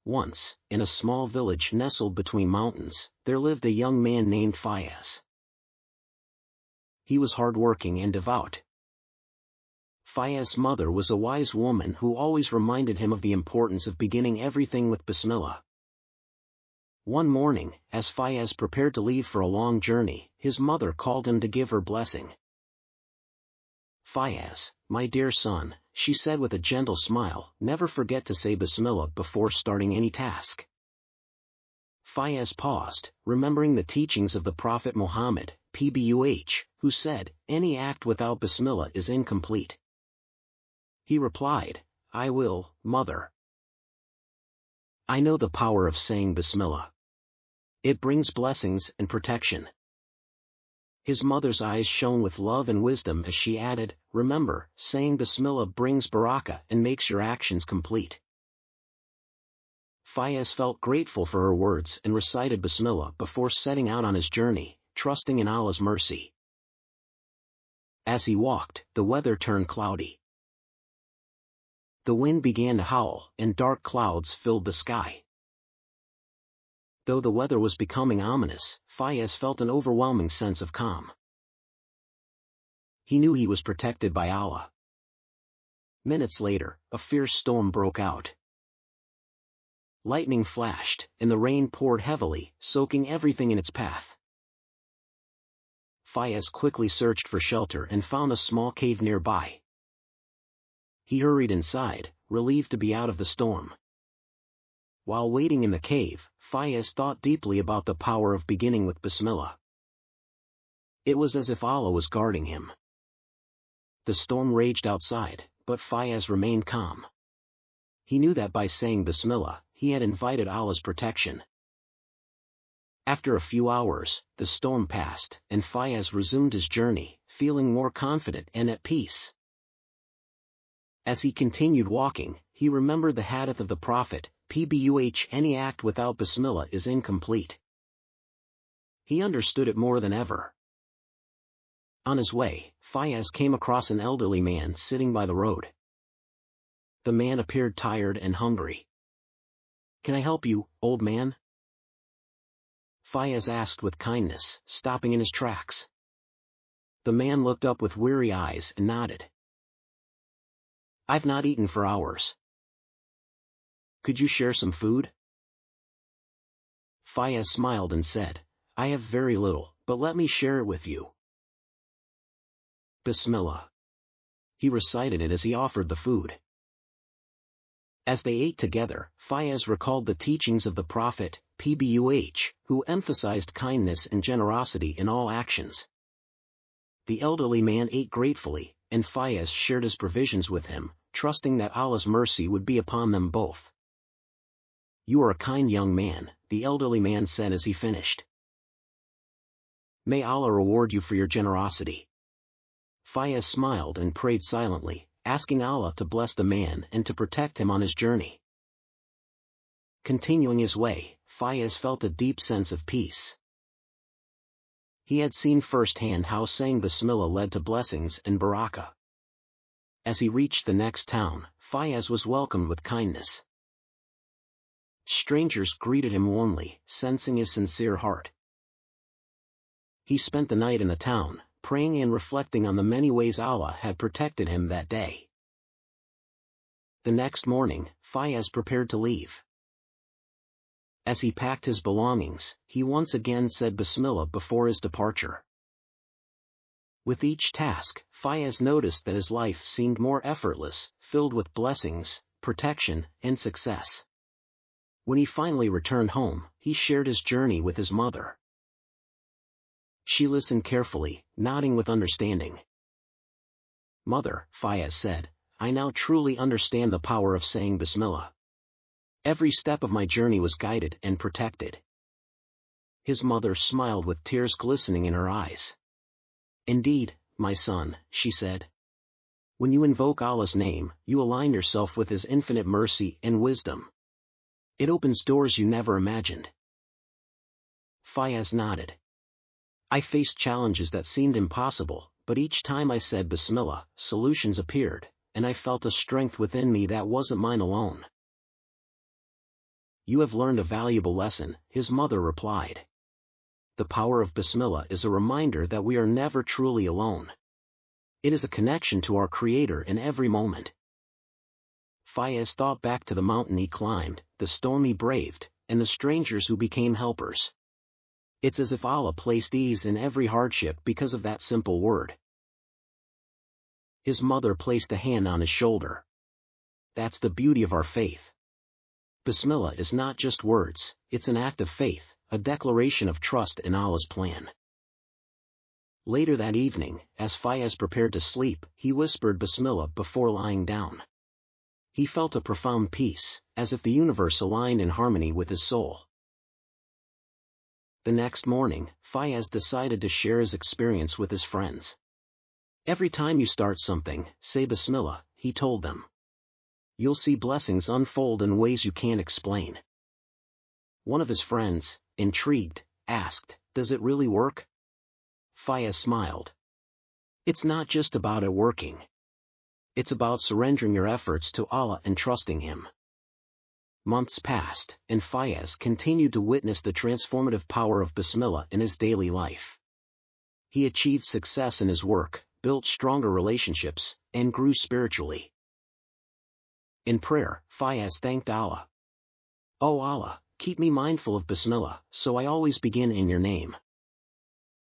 Once, in a small village nestled between mountains, there lived a young man named Fayaz. He was hard-working and devout. Fayaz's mother was a wise woman who always reminded him of the importance of beginning everything with Bismillah. One morning, as Fayaz prepared to leave for a long journey, his mother called him to give her blessing. "Fayaz, my dear son," she said with a gentle smile, "never forget to say Bismillah before starting any task." Fayaz paused, remembering the teachings of the Prophet Muhammad, PBUH, who said, "Any act without Bismillah is incomplete." He replied, "I will, mother. I know the power of saying Bismillah. It brings blessings and protection." His mother's eyes shone with love and wisdom as she added, "Remember, saying Bismillah brings barakah and makes your actions complete." Fayaz felt grateful for her words and recited Bismillah before setting out on his journey, trusting in Allah's mercy. As he walked, the weather turned cloudy. The wind began to howl, and dark clouds filled the sky. Though the weather was becoming ominous, Fayaz felt an overwhelming sense of calm. He knew he was protected by Allah. Minutes later, a fierce storm broke out. Lightning flashed, and the rain poured heavily, soaking everything in its path. Fayaz quickly searched for shelter and found a small cave nearby. He hurried inside, relieved to be out of the storm. While waiting in the cave, Fayaz thought deeply about the power of beginning with Bismillah. It was as if Allah was guarding him. The storm raged outside, but Fayaz remained calm. He knew that by saying Bismillah, he had invited Allah's protection. After a few hours, the storm passed, and Fayaz resumed his journey, feeling more confident and at peace. As he continued walking, he remembered the hadith of the Prophet, PBUH, "Any act without Bismillah is incomplete." He understood it more than ever. On his way, Fayaz came across an elderly man sitting by the road. The man appeared tired and hungry. "Can I help you, old man?" Fayaz asked with kindness, stopping in his tracks. The man looked up with weary eyes and nodded. "I've not eaten for hours. Could you share some food?" Fayaz smiled and said, "I have very little, but let me share it with you." Bismillah. He recited it as he offered the food. As they ate together, Fayaz recalled the teachings of the Prophet, PBUH, who emphasized kindness and generosity in all actions. The elderly man ate gratefully, and Fayaz shared his provisions with him, trusting that Allah's mercy would be upon them both. "You are a kind young man," the elderly man said as he finished. "May Allah reward you for your generosity." Fayaz smiled and prayed silently, asking Allah to bless the man and to protect him on his journey. Continuing his way, Fayaz felt a deep sense of peace. He had seen firsthand how saying Bismillah led to blessings and barakah. As he reached the next town, Fayaz was welcomed with kindness. Strangers greeted him warmly, sensing his sincere heart. He spent the night in the town, praying and reflecting on the many ways Allah had protected him that day. The next morning, Fayaz prepared to leave. As he packed his belongings, he once again said Bismillah before his departure. With each task, Fayaz noticed that his life seemed more effortless, filled with blessings, protection, and success. When he finally returned home, he shared his journey with his mother. She listened carefully, nodding with understanding. "Mother," Fayaz said, "I now truly understand the power of saying Bismillah. Every step of my journey was guided and protected." His mother smiled with tears glistening in her eyes. "Indeed, my son," she said. "When you invoke Allah's name, you align yourself with His infinite mercy and wisdom. It opens doors you never imagined." Fayaz nodded. "I faced challenges that seemed impossible, but each time I said Bismillah, solutions appeared, and I felt a strength within me that wasn't mine alone." You have learned a valuable lesson, his mother replied. The power of Bismillah is a reminder that we are never truly alone. It is a connection to our Creator in every moment. Fayaz thought back to the mountain he climbed, the storm he braved, and the strangers who became helpers. It's as if Allah placed ease in every hardship because of that simple word. His mother placed a hand on his shoulder. That's the beauty of our faith. Bismillah is not just words, it's an act of faith, a declaration of trust in Allah's plan. Later that evening, as Fayaz prepared to sleep, he whispered Bismillah before lying down. He felt a profound peace, as if the universe aligned in harmony with his soul. The next morning, Fayaz decided to share his experience with his friends. Every time you start something, say Bismillah, he told them. You'll see blessings unfold in ways you can't explain. One of his friends, intrigued, asked, "Does it really work?" Fayaz smiled. It's not just about it working. It's about surrendering your efforts to Allah and trusting Him. Months passed, and Fayaz continued to witness the transformative power of Bismillah in his daily life. He achieved success in his work, built stronger relationships, and grew spiritually. In prayer, Fayaz thanked Allah. "O Allah, keep me mindful of Bismillah, so I always begin in your name."